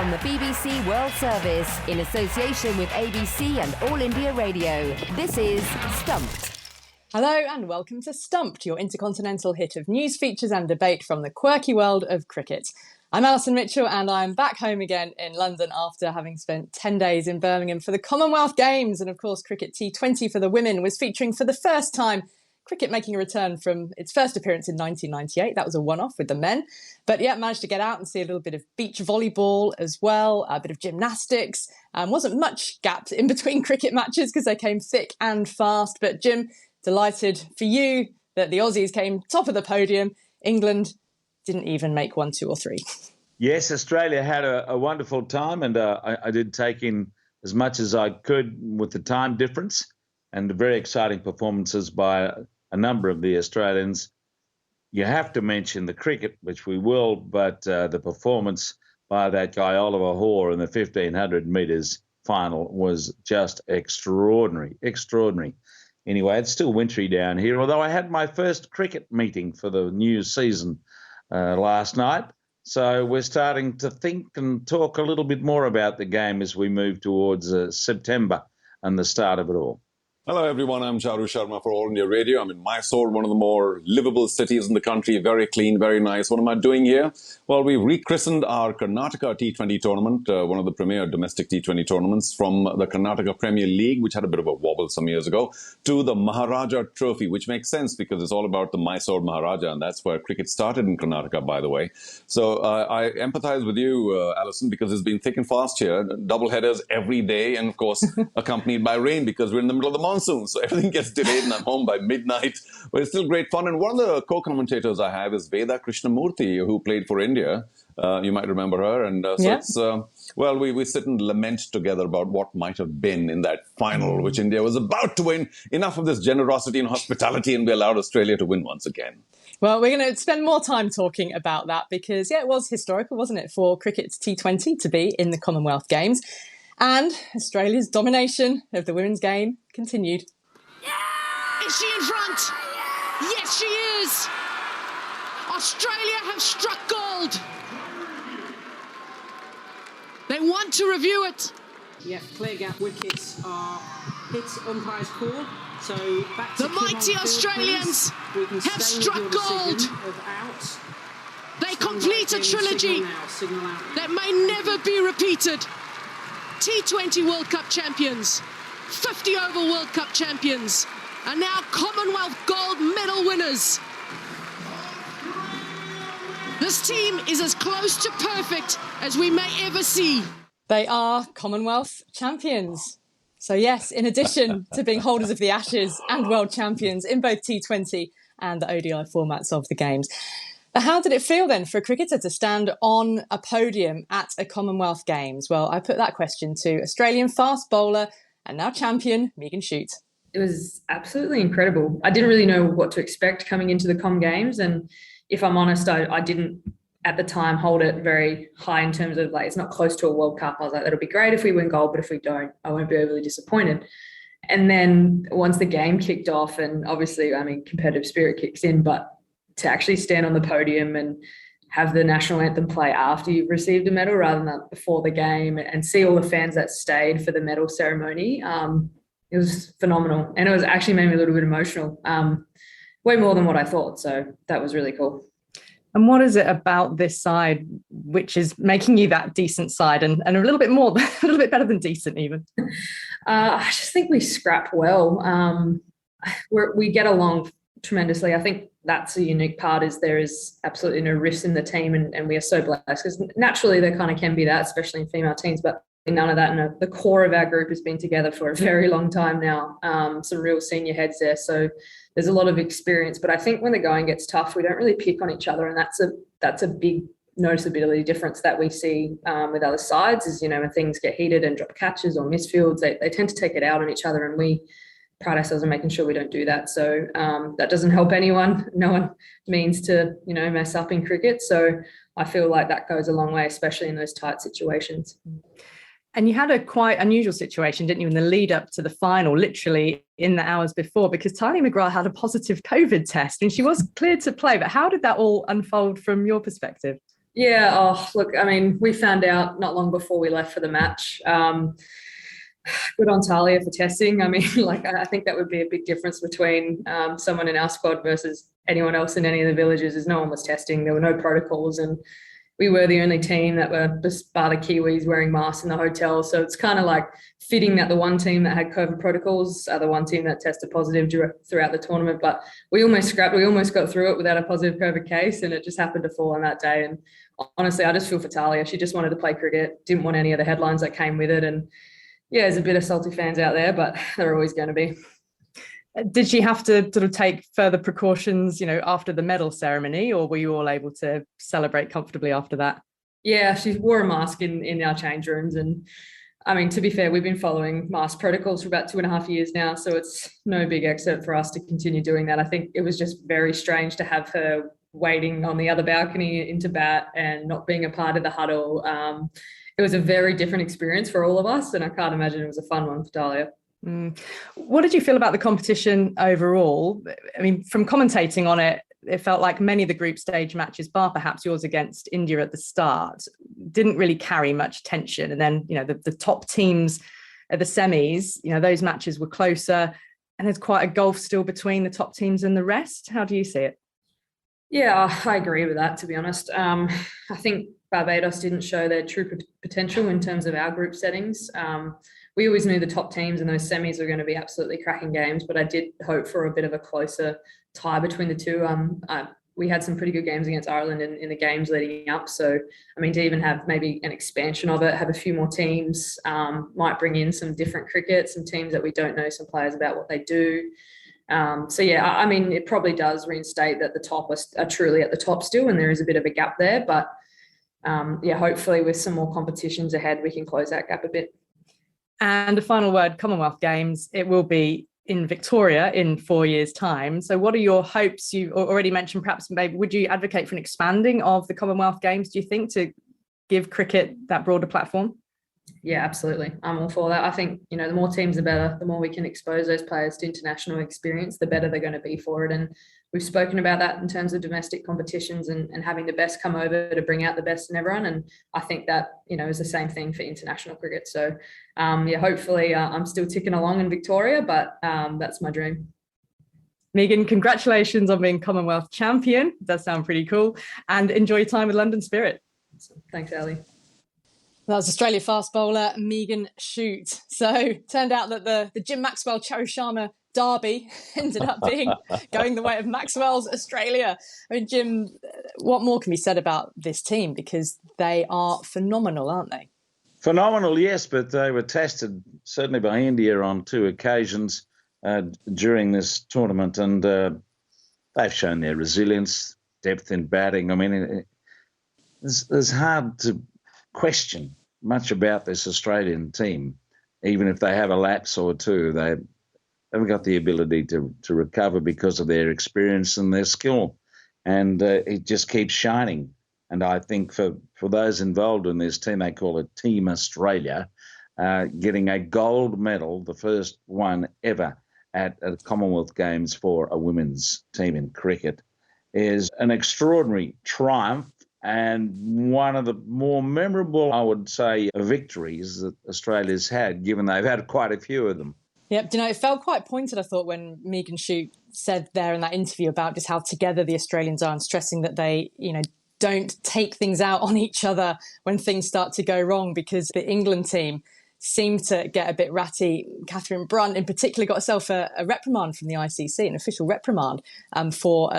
from the BBC World Service in association with ABC and All India Radio. This is Stumped. Hello and welcome to Stumped, your intercontinental hit of news, features and debate from the quirky world of cricket. I'm Alison Mitchell and I'm back home again in London after having spent 10 days in Birmingham for the Commonwealth Games. And of course, Cricket T20 for the women was featuring for the first time, cricket making a return from its first appearance in 1998. That was a one-off with the men. But yeah, managed to get out and see a little bit of beach volleyball as well, a bit of gymnastics. Wasn't much gap in between cricket matches because they came thick and fast. But Jim, delighted for you that the Aussies came top of the podium. England didn't even make 1, 2 or 3. Yes, Australia had a wonderful time, and I did take in as much as I could with the time difference, and the very exciting performances by a number of the Australians. You have to mention the cricket, which we will, but the performance by that guy Oliver Hoare in the 1500 metres final was just extraordinary. Anyway, it's still wintry down here, although I had my first cricket meeting for the new season last night. So we're starting to think and talk a little bit more about the game as we move towards September and the start of it all. Hello everyone, I'm Charu Sharma for All India Radio. I'm in Mysore, one of the more livable cities in the country, very clean, very nice. What am I doing here? Well, we rechristened our Karnataka T20 tournament, one of the premier domestic T20 tournaments, from the Karnataka Premier League, which had a bit of a wobble some years ago, to the Maharaja Trophy, which makes sense because it's all about the Mysore Maharaja, and that's where cricket started in Karnataka, by the way. So I empathize with you, Alison, because it's been thick and fast here, double headers every day, and of course accompanied by rain because we're in the middle of the monsoon, so everything gets delayed and I'm home by midnight. But it's still great fun. And one of the co-commentators I have is Veda Krishnamurthy, who played for India. You might remember her. And well, we sit and lament together about what might have been in that final, which India was about to win. Enough of this generosity and hospitality, and we allowed Australia to win once again. Well, we're going to spend more time talking about that because, yeah, it was historical, wasn't it, for cricket's T20 to be in the Commonwealth Games. And Australia's domination of the women's game continued. Is she in front? Yes, she is. Australia have struck gold. They want to review it. Yeah, clear gap wickets are hit, umpire's call. So back to the mighty Australians have struck gold. They complete a trilogy that may never be repeated. T20 World Cup champions, 50 over World Cup champions, and now Commonwealth gold medal winners. This team is as close to perfect as we may ever see. They are Commonwealth champions. So yes, in addition to being holders of the Ashes and world champions in both T20 and the ODI formats of the Games. But how did it feel then for a cricketer to stand on a podium at a Commonwealth Games? Well, I put that question to Australian fast bowler and now champion Megan Schutt. It was absolutely incredible. I didn't really know what to expect coming into the Com Games. And if I'm honest, I didn't at the time hold it very high in terms of like, it's not close to a World Cup. I was like, that'll be great if we win gold, but if we don't, I won't be overly disappointed. And then once the game kicked off, and obviously, I mean, competitive spirit kicks in, but to actually stand on the podium and have the national anthem play after you've received a medal rather than before the game, and see all the fans that stayed for the medal ceremony, it was phenomenal. And it was actually made me a little bit emotional, way more than what I thought. So that was really cool. And what is it about this side which is making you that decent side and a little bit more, a little bit better than decent even? I just think we scrap well. We get along tremendously. I think that's a unique part, is there is absolutely no rifts in the team, and we are so blessed because naturally there kind of can be that, especially in female teams, but none of that. And the core of our group has been together for a very long time now. Some real senior heads there, so there's a lot of experience. But I think when the going gets tough, we don't really pick on each other, and that's a big noticeability difference that we see with other sides. Is, you know, when things get heated and drop catches or misfields, they tend to take it out on each other, and we pride ourselves on making sure we don't do that. So that doesn't help anyone. No one means to, you know, mess up in cricket. So I feel like that goes a long way, especially in those tight situations. And you had a quite unusual situation, didn't you, in the lead up to the final, literally in the hours before, because Tiny McGrath had a positive COVID test and she was cleared to play. But how did that all unfold from your perspective? Yeah, oh, look, I mean, we found out not long before we left for the match. Good on Talia for testing. I mean, like, I think that would be a big difference between someone in our squad versus anyone else in any of the villages, is no one was testing. There were no protocols, and we were the only team that were, just bar the Kiwis, wearing masks in the hotel. So it's kind of like fitting that the one team that had COVID protocols are the one team that tested positive throughout the tournament. But we almost scrapped. We almost got through it without a positive COVID case, and it just happened to fall on that day. And honestly, I just feel for Talia. She just wanted to play cricket, didn't want any of the headlines that came with it. And yeah, there's a bit of salty fans out there, but they're always going to be. Did she have to sort of take further precautions, after the medal ceremony, or were you all able to celebrate comfortably after that? Yeah, she wore a mask in our change rooms. And I mean, to be fair, we've been following mask protocols for about 2.5 years now. So it's no big excerpt for us to continue doing that. I think it was just very strange to have her waiting on the other balcony into bat and not being a part of the huddle. It was a very different experience for all of us. And I can't imagine it was a fun one for Talia. What did you feel about the competition overall? I mean, from commentating on it, it felt like many of the group stage matches, bar perhaps yours against India at the start, didn't really carry much tension. And then, the top teams at the semis, those matches were closer, and there's quite a gulf still between the top teams and the rest. How do you see it? Yeah, I agree with that, to be honest. I think Barbados didn't show their true potential in terms of our group settings. We always knew the top teams in those semis were going to be absolutely cracking games, but I did hope for a bit of a closer tie between the two. We had some pretty good games against Ireland in the games leading up. So, I mean, to even have maybe an expansion of it, have a few more teams, might bring in some different cricket, some teams that we don't know, some players about what they do. So, yeah, I mean, it probably does reinstate that the top are truly at the top still, and there is a bit of a gap there. But, yeah, hopefully with some more competitions ahead, we can close that gap a bit. And a final word, Commonwealth Games, it will be in Victoria in 4 years' time. So what are your hopes? You already mentioned, perhaps maybe, would you advocate for an expanding of the Commonwealth Games, do you think, to give cricket that broader platform? Yeah, absolutely. I'm all for that. I think, the more teams, the better. The more we can expose those players to international experience, the better they're going to be for it. And we've spoken about that in terms of domestic competitions and having the best come over to bring out the best in everyone. And I think that, is the same thing for international cricket. So, yeah, hopefully I'm still ticking along in Victoria, but that's my dream. Megan, congratulations on being Commonwealth champion. It does sound pretty cool. And enjoy your time with London Spirit. Thanks, Ali. That was Australia fast bowler Megan Schutt. So turned out that the Jim Maxwell Charu Sharma derby ended up going the way of Maxwell's Australia. I mean, Jim, what more can be said about this team? Because they are phenomenal, aren't they? Phenomenal, yes, but they were tested certainly by India on 2 occasions during this tournament, and they've shown their resilience, depth in batting. I mean, it's hard to question much about this Australian team. Even if they have a lapse or two, they haven't got the ability to recover because of their experience and their skill. And it just keeps shining. And I think for those involved in this team, they call it Team Australia, getting a gold medal, the first one ever at Commonwealth Games for a women's team in cricket, is an extraordinary triumph and one of the more memorable, I would say, victories that Australia's had, given they've had quite a few of them. Yep, it felt quite pointed, I thought, when Megan Schutt said there in that interview about just how together the Australians are, and stressing that they, don't take things out on each other when things start to go wrong, because the England team seemed to get a bit ratty. Catherine Brunt in particular got herself a reprimand from the ICC, an official reprimand for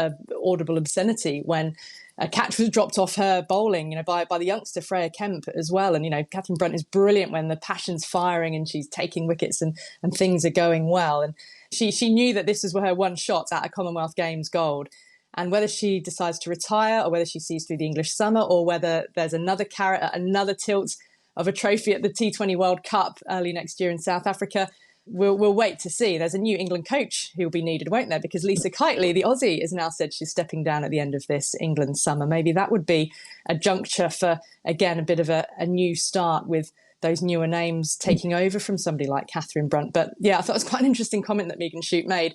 audible obscenity when a catch was dropped off her bowling, by the youngster Freya Kemp as well. And, Catherine Brunt is brilliant when the passion's firing and she's taking wickets and things are going well. And she knew that this was her one shot at a Commonwealth Games gold. And whether she decides to retire or whether she sees through the English summer or whether there's another carrot, another tilt of a trophy at the T20 World Cup early next year in South Africa, we'll wait to see. There's a new England coach who'll be needed, won't there? Because Lisa Kiteley, the Aussie, has now said she's stepping down at the end of this England summer. Maybe that would be a juncture for, again, a bit of a new start with those newer names taking over from somebody like Catherine Brunt. But yeah, I thought it was quite an interesting comment that Megan Schutt made.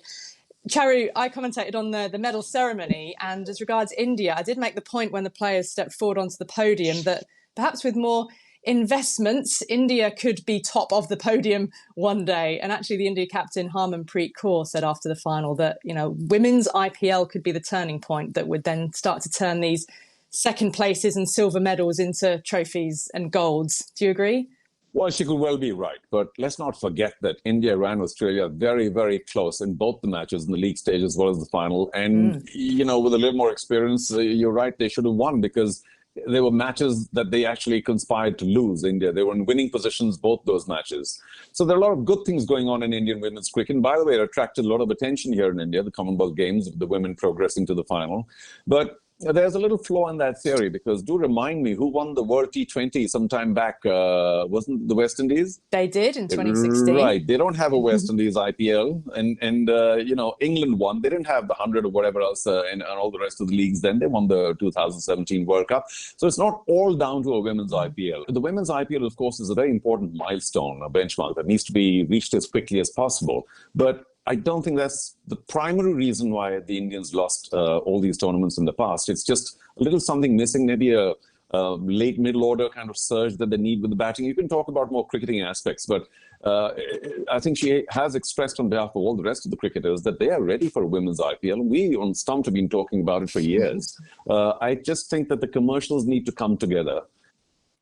Charu, I commentated on the medal ceremony, and as regards India, I did make the point when the players stepped forward onto the podium that perhaps with more investments, India could be top of the podium one day. And actually, the India captain Harmanpreet Kaur said after the final that, you know, women's IPL could be the turning point that would then start to turn these second places and silver medals into trophies and golds. Do you agree? Well, she could well be right. But let's not forget that India ran Australia very, very close in both the matches, in the league stage as well as the final. And, you know, with a little more experience, you're right, they should have won because there were matches that they actually conspired to lose, India. They were in winning positions, both those matches. So there are a lot of good things going on in Indian women's cricket. And by the way, it attracted a lot of attention here in India, the Commonwealth Games, the women progressing to the final. But there's a little flaw in that theory because do remind me, who won the World T20 some time back? Wasn't the West Indies? They did in 2016. Right. They don't have a West Indies IPL. And you know, England won. They didn't have the 100 or whatever else and all the rest of the leagues then. They won the 2017 World Cup. So it's not all down to a women's IPL. The women's IPL, of course, is a very important milestone, a benchmark that needs to be reached as quickly as possible. But I don't think that's the primary reason why the Indians lost all these tournaments in the past. It's just a little something missing, maybe a late middle order kind of surge that they need with the batting. You can talk about more cricketing aspects, but I think she has expressed on behalf of all the rest of the cricketers that they are ready for a women's IPL. We on Stumped have been talking about it for years. I just think that the commercials need to come together.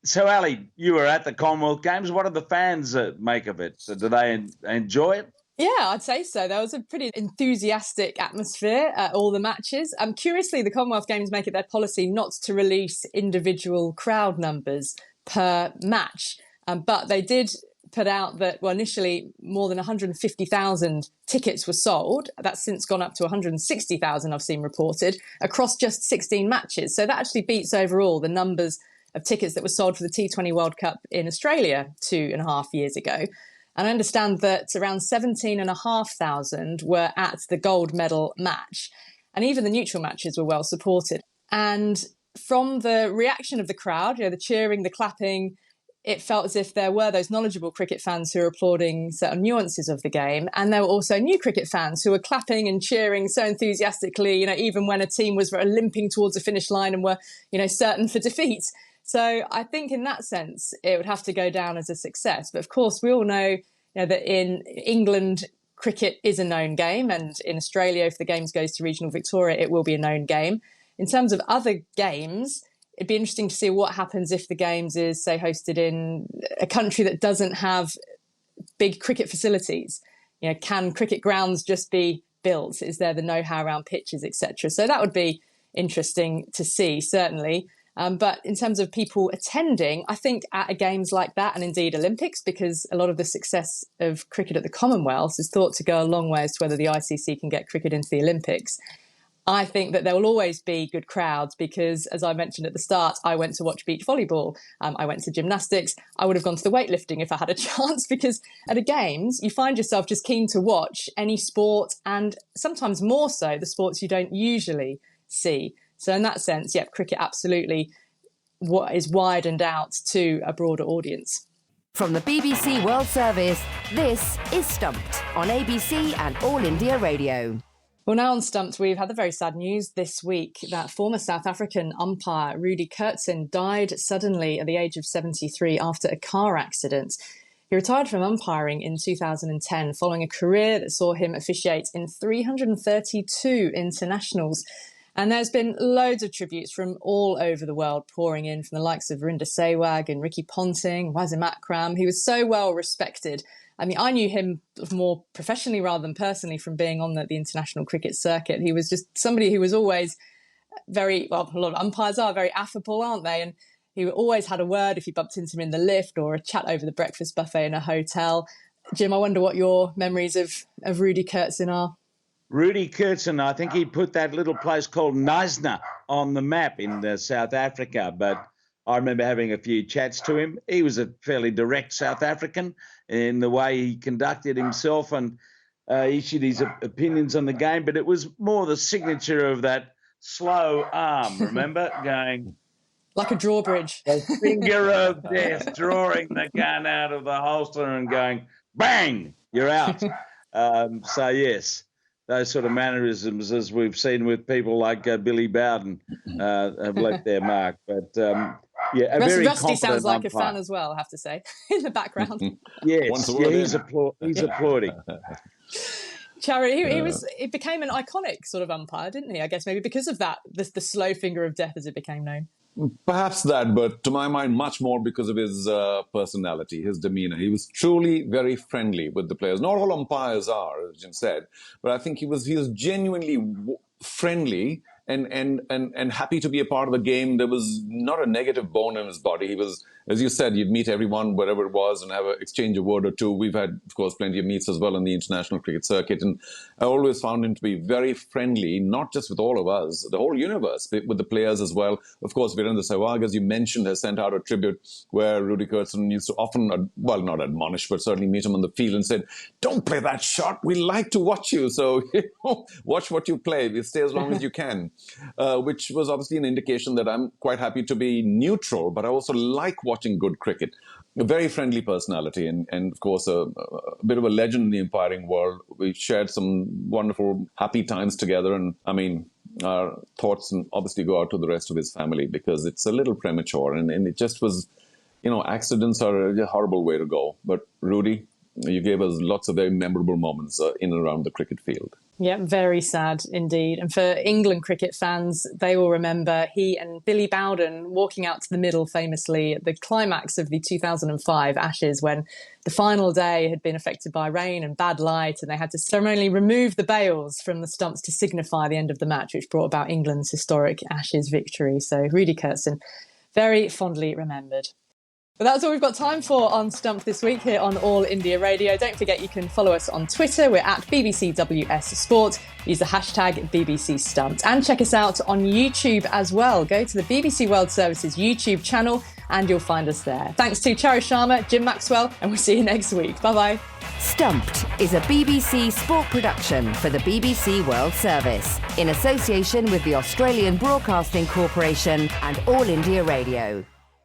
So, Ali, you were at the Commonwealth Games. What do the fans make of it? Do they enjoy it? Yeah, I'd say so. There was a pretty enthusiastic atmosphere at all the matches. Curiously, the Commonwealth Games make it their policy not to release individual crowd numbers per match. But they did put out that, well, initially more than 150,000 tickets were sold. That's since gone up to 160,000, I've seen reported, across just 16 matches. So that actually beats overall the numbers of tickets that were sold for the T20 World Cup in Australia 2.5 years ago. And I understand that around 17,500 were at the gold medal match. And even the neutral matches were well supported. And from the reaction of the crowd, you know, the cheering, the clapping, it felt as if there were those knowledgeable cricket fans who were applauding certain nuances of the game. And there were also new cricket fans who were clapping and cheering so enthusiastically, you know, even when a team was limping towards the finish line and were, you know, certain for defeat. So I think in that sense, it would have to go down as a success. But of course, we all know, you know, that in England, cricket is a known game. And in Australia, if the Games goes to regional Victoria, it will be a known game. In terms of other games, it'd be interesting to see what happens if the Games is, say, hosted in a country that doesn't have big cricket facilities. You know, can cricket grounds just be built? Is there the know-how around pitches, etc.? So that would be interesting to see, certainly. But in terms of people attending, I think at a Games like that, and indeed Olympics, because a lot of the success of cricket at the Commonwealth is thought to go a long way as to whether the ICC can get cricket into the Olympics. I think that there will always be good crowds because, as I mentioned at the start, I went to watch beach volleyball. I went to gymnastics. I would have gone to the weightlifting if I had a chance because at a Games, you find yourself just keen to watch any sport and sometimes more so the sports you don't usually see. So in that sense, yeah, cricket absolutely is widened out to a broader audience. From the BBC World Service, this is Stumped on ABC and All India Radio. Well, now on Stumped, we've had the very sad news this week that former South African umpire Rudi Koertzen died suddenly at the age of 73 after a car accident. He retired from umpiring in 2010 following a career that saw him officiate in 332 internationals. And there's been loads of tributes from all over the world pouring in from the likes of Verinder Sehwag and Ricky Ponting, Wasim Akram. He was so well respected. I mean, I knew him more professionally rather than personally from being on the international cricket circuit. He was just somebody who was always very, well, a lot of umpires are very affable, aren't they? And he always had a word if you bumped into him in the lift or a chat over the breakfast buffet in a hotel. Jim, I wonder what your memories of Rudi Koertzen are. Rudi Koertzen, I think he put that little place called Knysna on the map in South Africa, but I remember having a few chats to him. He was a fairly direct South African in the way he conducted himself and issued his opinions on the game, but it was more the signature of that slow arm, remember, going... Like a drawbridge. The finger of death, drawing the gun out of the holster and going, bang, you're out. So, yes. those sort of mannerisms as we've seen with people like Billy Bowden have left their mark. But yeah, a very Rusty sounds like umpire. a fan as well, I have to say, in the background. Yes, he's applauding. Charu, he became an iconic sort of umpire, didn't he? I guess maybe because of that, the slow finger of death, as it became known. Perhaps that, but to my mind, much more because of his personality, his demeanor. He was truly very friendly with the players. Not all umpires are, as Jim said, but I think he was genuinely friendly and happy to be a part of the game. There was not a negative bone in his body. He was, as you said, you'd meet everyone, wherever it was, and have an exchange a word or two. We've had, of course, plenty of meets as well in the international cricket circuit. And I always found him to be very friendly, not just with all of us, the whole universe, with the players as well. Of course, Virendra Sehwag, as you mentioned, has sent out a tribute where Rudi Koertzen used to often, well, not admonish, but certainly meet him on the field and said, don't play that shot. We like to watch you. So watch what you play. Stay as long as you can. Which was obviously an indication that I'm quite happy to be neutral, but I also like watching good cricket. A very friendly personality and of course, a bit of a legend in the umpiring world. We shared some wonderful, happy times together. And I mean, our thoughts obviously go out to the rest of his family because it's a little premature. And it just was, accidents are a horrible way to go. But Rudy, you gave us lots of very memorable moments in and around the cricket field. Yeah, very sad indeed. And for England cricket fans, they will remember he and Billy Bowden walking out to the middle famously at the climax of the 2005 Ashes when the final day had been affected by rain and bad light and they had to ceremonially remove the bails from the stumps to signify the end of the match, which brought about England's historic Ashes victory. So Rudi Koertzen, very fondly remembered. But that's all we've got time for on Stumped this week here on All India Radio. Don't forget you can follow us on Twitter. We're at BBCWS Sport. Use the hashtag BBC Stumped. And check us out on YouTube as well. Go to the BBC World Service's YouTube channel and you'll find us there. Thanks to Charu Sharma, Jim Maxwell, and we'll see you next week. Bye-bye. Stumped is a BBC sport production for the BBC World Service in association with the Australian Broadcasting Corporation and All India Radio.